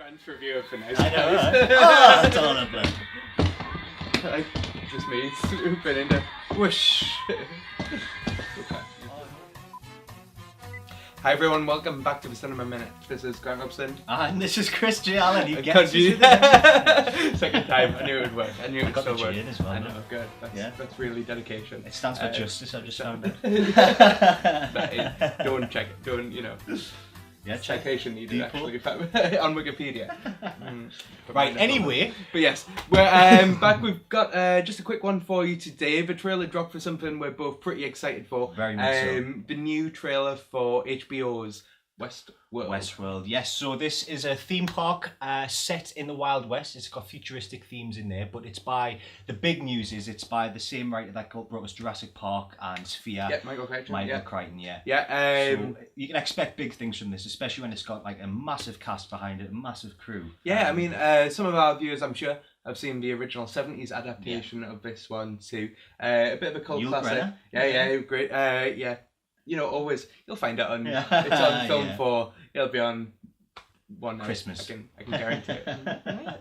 French review of Finesse. I know. Oh, that's all I've done. Like, just me swooping into whoosh. Okay. Hi everyone, welcome back to the Cinema Minute. This is Grant Robson. And this is Chris J. Allen. You I get got you. it. Second time, I knew it would work. I knew it would got still the work. G in as well, I no? know, good. That's really dedication. It stands for justice, I've just found out. That is, don't check it, don't, you know. Yeah, check. Citation needed actually on Wikipedia. Right, anyway. But yes, we're back. We've got just a quick one for you today. The trailer dropped for something we're both pretty excited for. Very much so. The new trailer for HBO's Westworld. Yes. So this is a theme park set in the Wild West. It's got futuristic themes in there, but it's by the big news is it's by the same writer that brought us Jurassic Park and Sphere. Yeah, Michael Crichton. Yeah. Yeah. So you can expect big things from this, especially when it's got like a massive cast behind it, a massive crew. Yeah, I mean, some of our viewers, I'm sure, have seen the original 70s adaptation of this one too. A bit of a cult classic. Yeah, great. Yeah. You know, always you'll find it on. It's on film for. It'll be on one Christmas. Night. I can guarantee it.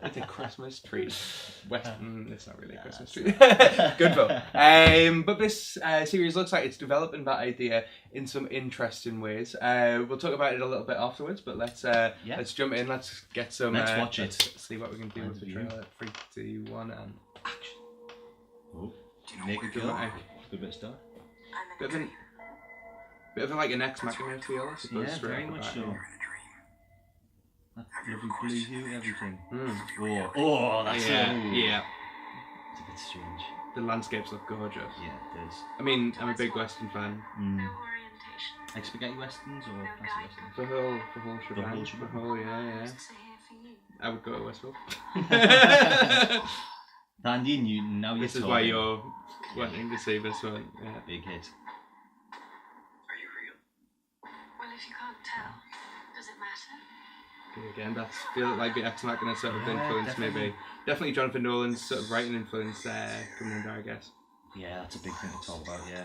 It's a Christmas treat. It's not really a Christmas treat. Good film. But this series looks like it's developing that idea in some interesting ways. We'll talk about it a little bit afterwards. But let's jump in. Let's get some. Let's watch it. Let's see what we can do with the trailer. 3, 2, 1, and action. Oh, make it go. Good bit of stuff. Bit of like an Ex Machina feel, I suppose. Yeah, very much so. That lovely blue hue, everything. Oh, that's it. Yeah. It's a bit strange. The landscapes look gorgeous. Yeah, it is. I mean, I'm a big Western fan. Like spaghetti westerns or classic westerns? The whole shebang. The whole, yeah. I would go to Westworld. Andy Newton, now you're This is why you're wanting to see this one. Yeah. Big hit. If you can't tell, does it matter? Again, that's feel like the Ex Machina sort of influence, definitely. Definitely Jonathan Nolan's sort of writing influence coming in there, I guess. Yeah, that's a big thing to talk about. Yeah.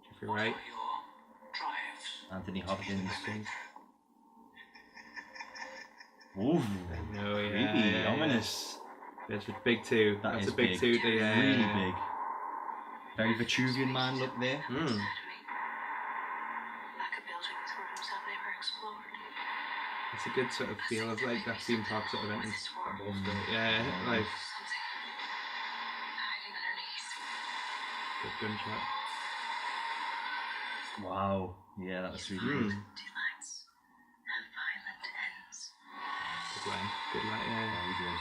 Jeffrey Wright, Anthony Hopkins. Ooh, no, really ominous. There's a big two. That's a big two. Really big. Very Vitruvian Man look there. It's a good sort of feel of like that theme park sort of entrance. Yeah, like good gunshot. Wow. Yeah, that was really good. Good line, yeah. Very good.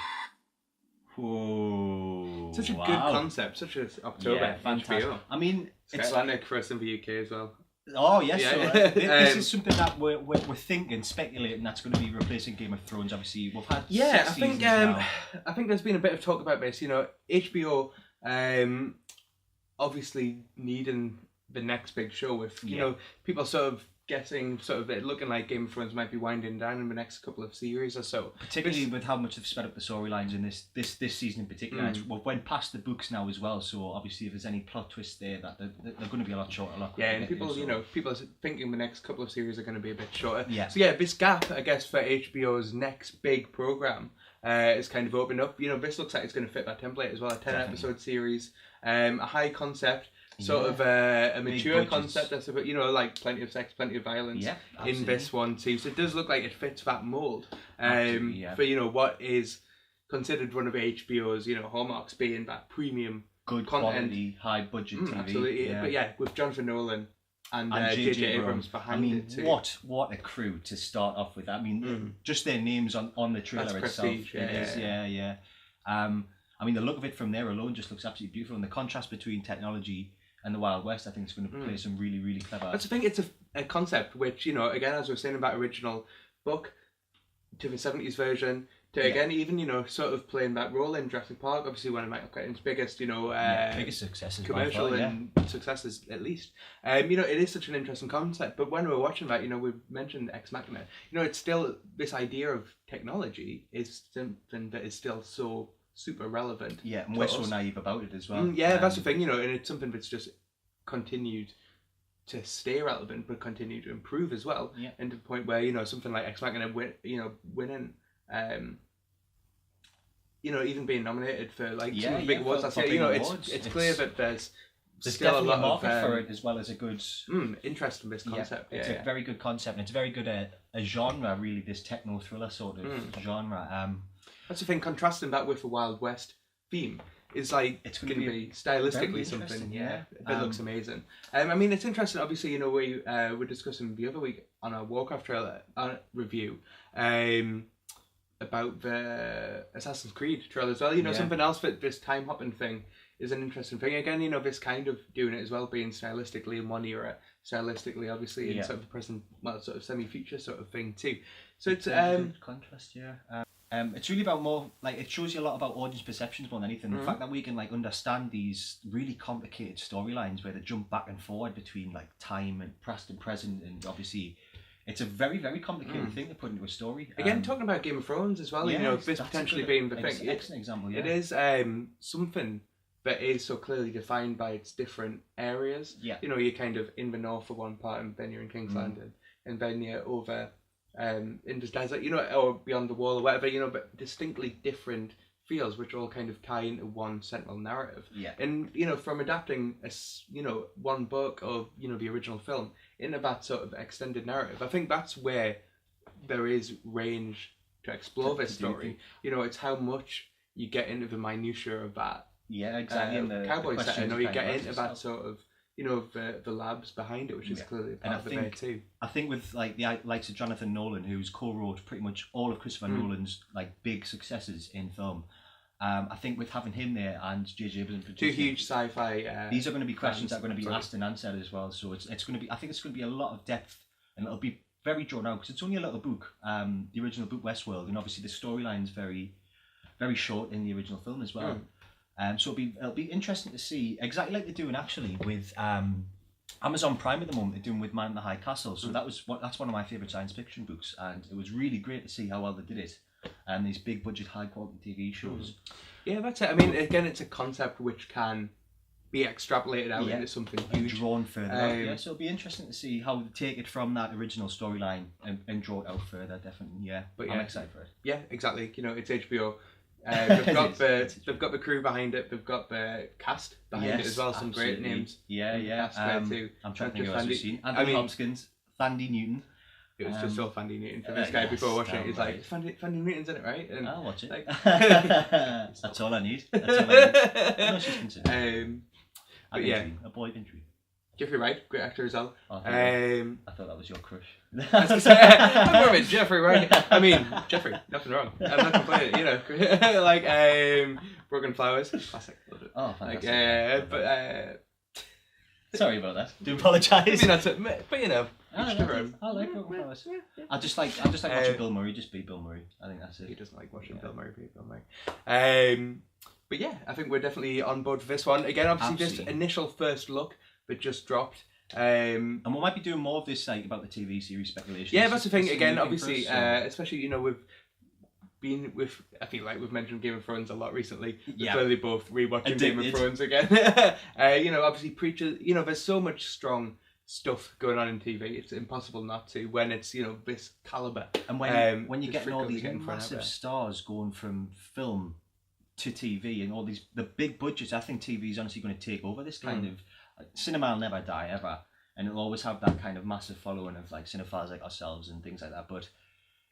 Whoa. Such a good concept, such a October fantastic. HBO. I mean, it's Atlantic for us in the UK as well. Oh yes, yeah. So, this is something that we're thinking, speculating that's going to be replacing Game of Thrones. Obviously, we've had six seasons now. I think there's been a bit of talk about this. You know, HBO obviously needing the next big show with you know people sort of guessing it looking like Game of Thrones might be winding down in the next couple of series or so. Particularly with how much they've sped up the storylines in this season in particular. We've went past the books now as well, so obviously if there's any plot twists there, that they're going to be a lot shorter. And people, people are thinking the next couple of series are going to be a bit shorter. Yeah. So this gap, I guess, for HBO's next big program is kind of opened up. You know, this looks like it's going to fit that template as well. A 10-episode series, a high concept. Sort of a mature concept, I suppose, you know, like plenty of sex, plenty of violence in this one too. So it does look like it fits that mould for, you know, what is considered one of HBO's, you know, hallmarks being that premium good content. Quality, high budget TV. Absolutely, but with Jonathan Nolan and J.J. Abrams behind it too. What a crew to start off with. I mean, just their names on the trailer itself. Yeah. I mean, the look of it from there alone just looks absolutely beautiful, and the contrast between technology and the Wild West, I think, is going to play some really, really clever. That's the thing. It's a concept which, you know, again, as we were saying about original book to the 70s version to again, even, you know, sort of playing that role in Jurassic Park. Obviously, one of Michael Crichton's biggest, you know, biggest successes, commercial and successes at least. You know, it is such an interesting concept. But when we were watching that, you know, we mentioned Ex Machina. You know, it's still this idea of technology is something that is still so super relevant. Yeah, and we're so naive about it as well. That's the thing, you know, and it's something that's just continued to stay relevant but continue to improve as well. Yeah. And to the point where something like Ex Machina winning. Even being nominated for some of the big awards last year. It's clear that there's still a lot of market for it, as well as a good interest in this concept. It's a very good concept, and it's very good a genre, really, this techno thriller sort of genre. That's the thing, contrasting that with the Wild West theme is it's going to be stylistically something that looks amazing. It's interesting, obviously, we were discussing the other week on our Warcraft trailer review about the Assassin's Creed trailer as well. Something else that this time hopping thing is an interesting thing. Again, this kind of doing it as well, being stylistically in one era, stylistically obviously in sort of the present, sort of semi-future sort of thing too. So it's contrast, it's really about more it shows you a lot about audience perceptions more than anything. The fact that we can understand these really complicated storylines where they jump back and forward between time and past and present, and obviously it's a very, very complicated thing to put into a story. Again, talking about Game of Thrones as well, this potentially being the thing. Excellent example. Yeah. It is something that is so clearly defined by its different areas. Yeah. You're kind of in the north for one part, and then you're in King's Landing, and then you're over in the desert, or beyond the wall or whatever, but distinctly different feels, which all kind of tie into one central narrative. Yeah. And from adapting one book of the original film into that sort of extended narrative, I think that's where there is range to explore this story. It's how much you get into the minutiae of that. Yeah, exactly. Cowboy setting, you get into that sort of the labs behind it, which is clearly part of it too. I think with the likes of Jonathan Nolan, who's co-wrote pretty much all of Christopher Nolan's big successes in film. I think with having him there and J.J. Abrams producing, two huge sci-fi. These are going to be questions that are going to be asked and answered as well. So it's going to be. I think it's going to be a lot of depth, and it'll be very drawn out because it's only a little book. The original book Westworld, and obviously the storyline's very, very short in the original film as well. So it'll be interesting to see exactly like they're doing actually with Amazon Prime at the moment. They're doing with Man in the High Castle. So that's one of my favourite science fiction books, and it was really great to see how well they did it. And these big budget, high quality TV shows. Yeah, that's it. Again, it's a concept which can be extrapolated out into something huge, drawn further out. So it'll be interesting to see how they take it from that original storyline and draw it out further. Definitely, But I'm excited for it. Yeah, exactly. It's HBO. They've got the crew behind it. They've got the cast behind it as well. Some great names. Yeah. Too. I'm trying to think of who we've seen. Anthony Hopkins, Thandie Newton. It was just all Thandie Newton for this guy before watching it. He's like, Thandie Newton's in it, right? And I'll watch it. That's all I need. No, she's considered. But yeah, a boy can dream. Jeffrey Wright, great actor as well. I thought that was your crush. I'm more of a Jeffrey Wright. Jeffrey, nothing wrong. I'm not complaining. Broken Flowers, classic. Love it. Oh, fantastic. Sorry about that. Do apologise. But I like Broken Flowers. I just like watching Bill Murray just be Bill Murray. I think that's it. He doesn't like watching Bill Murray be Bill Murray. But yeah, I think we're definitely on board for this one. Again, obviously, this initial first look that just dropped. And we might be doing more of this about the TV series speculation. Yeah, that's the thing. Again, obviously, especially I feel like we've mentioned Game of Thrones a lot recently. We're clearly both rewatching Game of Thrones again. Obviously, Preacher. There's so much strong stuff going on in TV. It's impossible not to when it's this caliber. And when you're getting all these massive stars going from film to TV and all the big budgets, I think TV is honestly going to take over this kind of. Cinema will never die ever, and it'll always have that kind of massive following of cinephiles like ourselves and things like that. But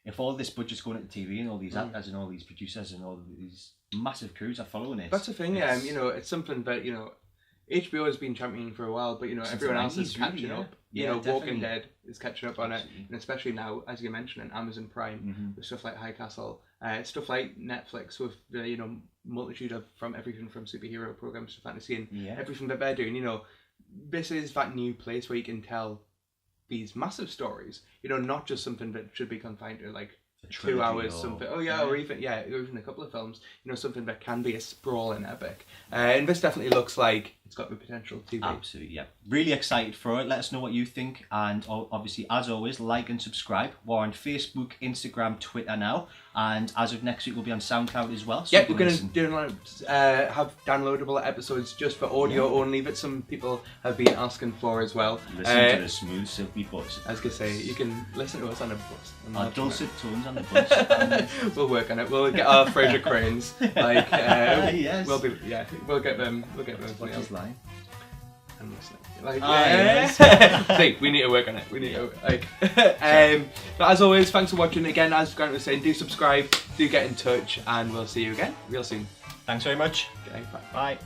if all this budget's going into TV and all these actors and all these producers and all these massive crews are following it, that's the thing. It's something that HBO has been championing for a while, but everyone else is catching up. Walking Dead is catching up on it, and especially now, as you mentioned, on Amazon Prime with stuff like High Castle, stuff like Netflix with the multitude of everything from superhero programs to fantasy and everything that they're doing. This is that new place where you can tell these massive stories. Not just something that should be confined to 2 hours, something. Or even a couple of films. Something that can be a sprawling epic. And this definitely looks like it's got the potential to be. Absolutely, yeah. Really excited for it. Let us know what you think, and obviously, as always, like and subscribe. We're on Facebook, Instagram, Twitter now, and as of next week, we'll be on SoundCloud as well. So we're going to have downloadable episodes just for audio only, that some people have been asking for as well. Listen to the smooth, silky voice. I was going to say, you can listen to us on a bus. Our dulcet tones on the bus. We'll work on it. We'll get our Fraser Cranes. Like, yes. We'll get them. What's his line? And listen. Like, yes. See, we need to work on it. We need to but as always, thanks for watching again. As Grant was saying, do subscribe, do get in touch, and we'll see you again real soon. Thanks very much. Okay, bye. Bye.